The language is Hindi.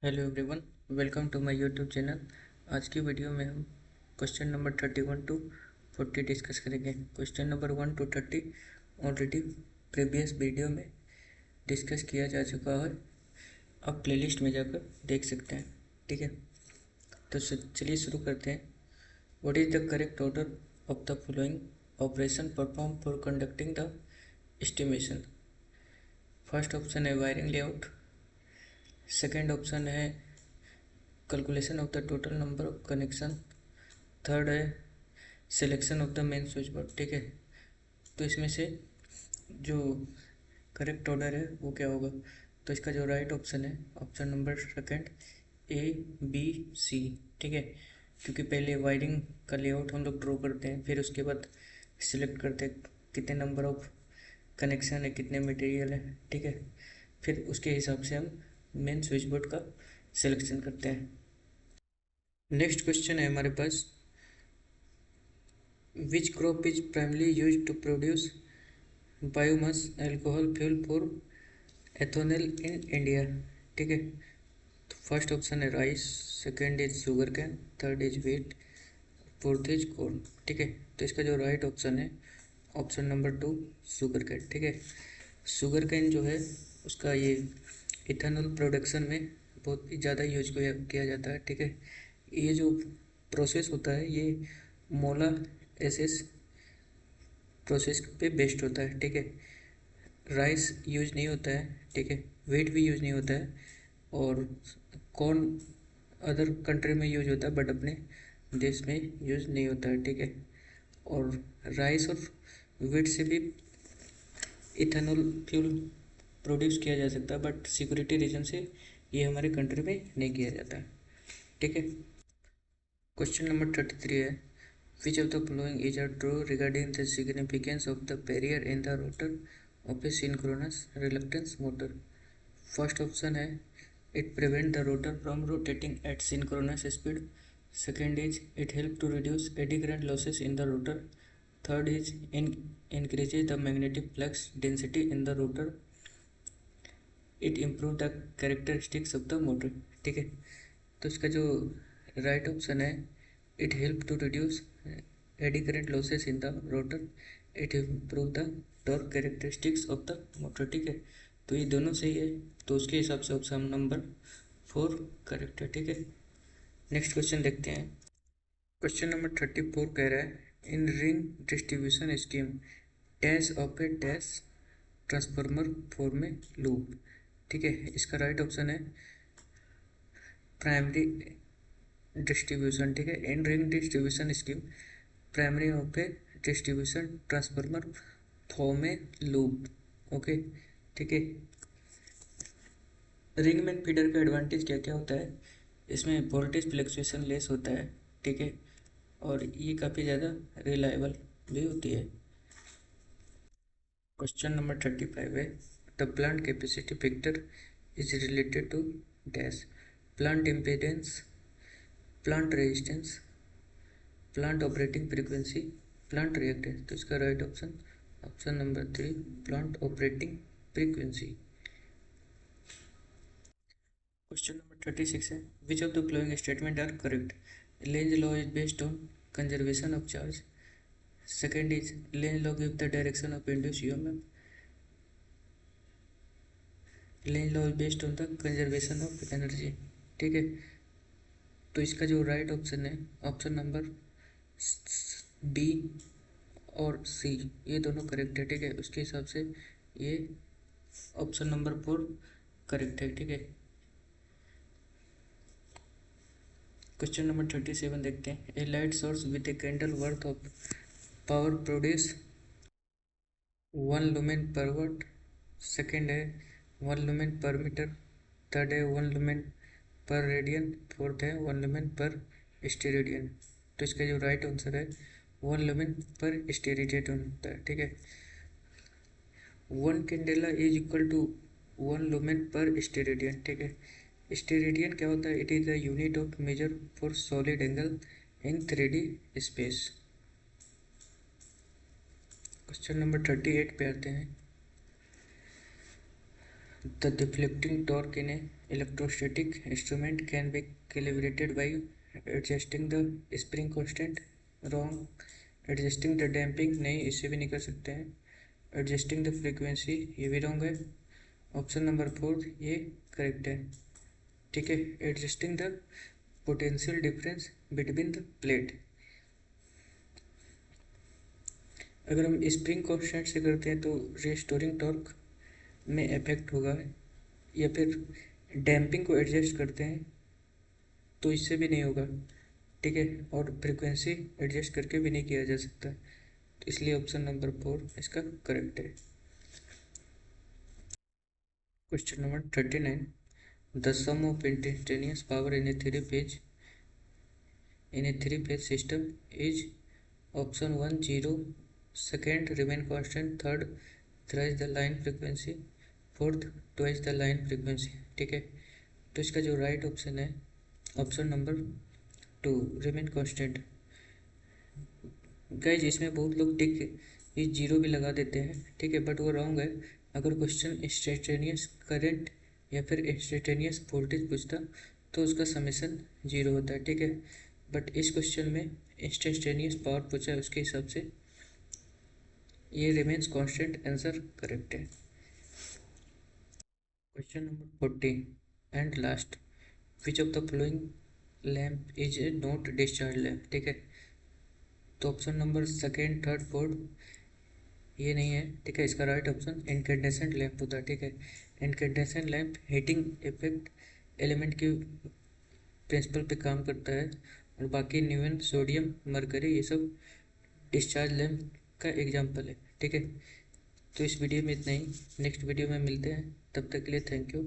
Hello everyone, welcome to my YouTube channel. आज की वीडियो में हम क्वेश्चन नंबर 31 टू 40 डिस्कस करेंगे। Question number 1 to 30 already previous video में डिस्कस किया जा चुका है। आप प्लेलिस्ट में जाकर देख सकते हैं। ठीक है, तो चलिए शुरू करते हैं। What is the correct order of the following operation perform for conducting the estimation? First option है वायरिंग लेआउट, सेकेंड ऑप्शन है calculation of the total number of connection, third है selection of the main switch board. ठीक है, तो इसमें से जो करेक्ट ऑर्डर है वो क्या होगा? तो इसका जो राइट ऑप्शन है option number second, A B C. ठीक है, क्योंकि पहले वायरिंग का लेआउट हम लोग ड्रॉ करते हैं, फिर उसके बाद सिलेक्ट करते हैं कितने नंबर ऑफ कनेक्शन है, कितने मटेरियल है। ठीक है, फिर उसके हिसाब से हम मेन स्विच बोर्ड का सिलेक्शन करते हैं। नेक्स्ट क्वेश्चन है हमारे पास, which crop is primarily use to produce biomass alcohol fuel for ethanol in India? ठीक है, तो फर्स्ट ऑप्शन है rice, second is sugar cane, third is wheat, fourth is corn. ठीक है, तो इसका जो राइट ऑप्शन है ऑप्शन नंबर 2 शुगर कैन। ठीक है, शुगर कैन जो है उसका ये इथेनॉल प्रोडक्शन में बहुत ज़्यादा यूज किया जाता है। ठीक है, ये जो प्रोसेस होता है ये मोला एसिस प्रोसेस पे बेस्ड होता है। ठीक है, राइस यूज नहीं होता है। ठीक है, व्हीट भी यूज नहीं होता है, और कॉर्न अदर कंट्री में यूज होता है बट अपने देश में यूज नहीं होता है। ठीक है, और राइस और व्हीट से भी इथेनॉल फ्यूल प्रोड्यूस किया जा सकता है, बट सिक्योरिटी रीजन से ये हमारे कंट्री में नहीं किया जाता है। ठीक है, क्वेश्चन नंबर 33 है, which of the following is a true regarding the significance of the barrier in the rotor of a synchronous reluctance motor? First option है it prevent the rotor from rotating at synchronous speed, second is it help to reduce eddy current losses in the rotor, third is increases the magnetic flux density in the rotor, it improve the characteristics of the motor। ठीक है, तो इसका जो राइट ऑप्शन है it help to reduce eddy current losses in the rotor, it improve the torque characteristics of the motor. ठीक है, तो ये दोनों सही है, तो उसके हिसाब से ऑप्शन नंबर 4 करेक्ट है। ठीक है, नेक्स्ट क्वेश्चन देखते हैं। क्वेश्चन नंबर 34 कह रहा है, in ring distribution scheme dash of A dash transformer form A loop. ठीक है, इसका राइट ऑप्शन है प्राइमरी डिस्ट्रीब्यूशन। ठीक है, in ring distribution scheme primary of A distribution transformer form A loop. Okay, ठीक है, रिंग मैन फीडर का एडवांटेज क्या क्या होता है? इसमें वोल्टेज फ्लक्चुएशन लेस होता है। ठीक है, और ये काफ़ी ज़्यादा रिलायबल भी होती है। क्वेश्चन नंबर 35 है, the plant capacity factor is related to dash, plant impedance, plant resistance, plant operating frequency, plant reactance. तो इसका right option option number 3 plant operating frequency. Question number 36 है, which of the flowing statement are correct? Lenz law is based on conservation of charge, second is Lenz law give the direction of induce EMF, Lenz law is based on the conservation of energy. ठीक है, तो इसका जो राइट ऑप्शन है ऑप्शन नंबर बी और सी, ये दोनों करेक्ट है। ठीक है, उसके हिसाब से ये ऑप्शन नंबर 4 करेक्ट है। ठीक है, क्वेश्चन नंबर 37 देखते हैं, a light source with a candle worth of power produce 1 lumen per watt, second है 1 लुमेन पर मीटर, थर्ड है 1 लुमेन पर रेडियन, फोर्थ है 1 लुमेन पर स्टेरेडियन। तो इसका जो राइट आंसर है 1 लुमेन पर स्टेरेडियन होता है। ठीक है, 1 candela is equal to 1 lumen per steradian. ठीक है, स्टेरेडियन क्या होता है? It is the unit of measure for solid angle in 3D space. Question number 38 पे आते हैं, the deflecting torque in a Electrostatic instrument can be calibrated by adjusting the spring constant. Wrong. Adjusting the damping, नहीं, इसे भी नहीं कर सकते हैं. Adjusting the frequency, ये भी wrong है. ऑप्शन नंबर 4 ये करेक्ट है. ठीक है. Adjusting the potential difference between the plate. अगर हम स्प्रिंग कॉन्स्टेंट से करते हैं तो रिस्टोरिंग टॉर्क में इफेक्ट होगा, या फिर डैम्पिंग को एडजस्ट करते हैं तो इससे भी नहीं होगा. ठीक है. और फ्रीक्वेंसी एडजस्ट करके भी नहीं किया जा सकता, तो इसलिए ऑप्शन नंबर 4 इसका करेक्ट है. Question number 39. The sum of instantaneous power in a three phase system is option 1 0, second remain constant, third thrice the line frequency, fourth twice the line frequency. ठीक है. तो इसका जो राइट ऑप्शन है option number 2 remain constant. Guys इसमें बहुत लोग टिक ये 0 भी लगा देते हैं. ठीक है, बट वो रॉन्ग है. अगर क्वेश्चन इंस्टेंटेनियस करंट या फिर इंस्टेंटेनियस वोल्टेज पूछता तो उसका समेशन 0 होता है. ठीक है, बट इस क्वेश्चन में इंस्टेंटेनियस पावर पूछा है, उसके हिसाब से ये रिमेन्स कांस्टेंट आंसर करेक्ट है. Question number 40 and last. Which of the following lamp is a not discharge lamp. ठीक है, तो option number second third fourth ये नहीं है. ठीक है, इसका राइट ऑप्शन इनकैंडेसेंट लैम्प होता है. ठीक है, incandescent lamp heating effect element के प्रिंसिपल पे काम करता है, और बाकी न्यून सोडियम मरकरी ये सब डिस्चार्ज लैम्प का एग्जाम्पल है. ठीक है, तो इस वीडियो में इतना ही. नेक्स्ट वीडियो में मिलते हैं, तब तक के लिए थैंक यू.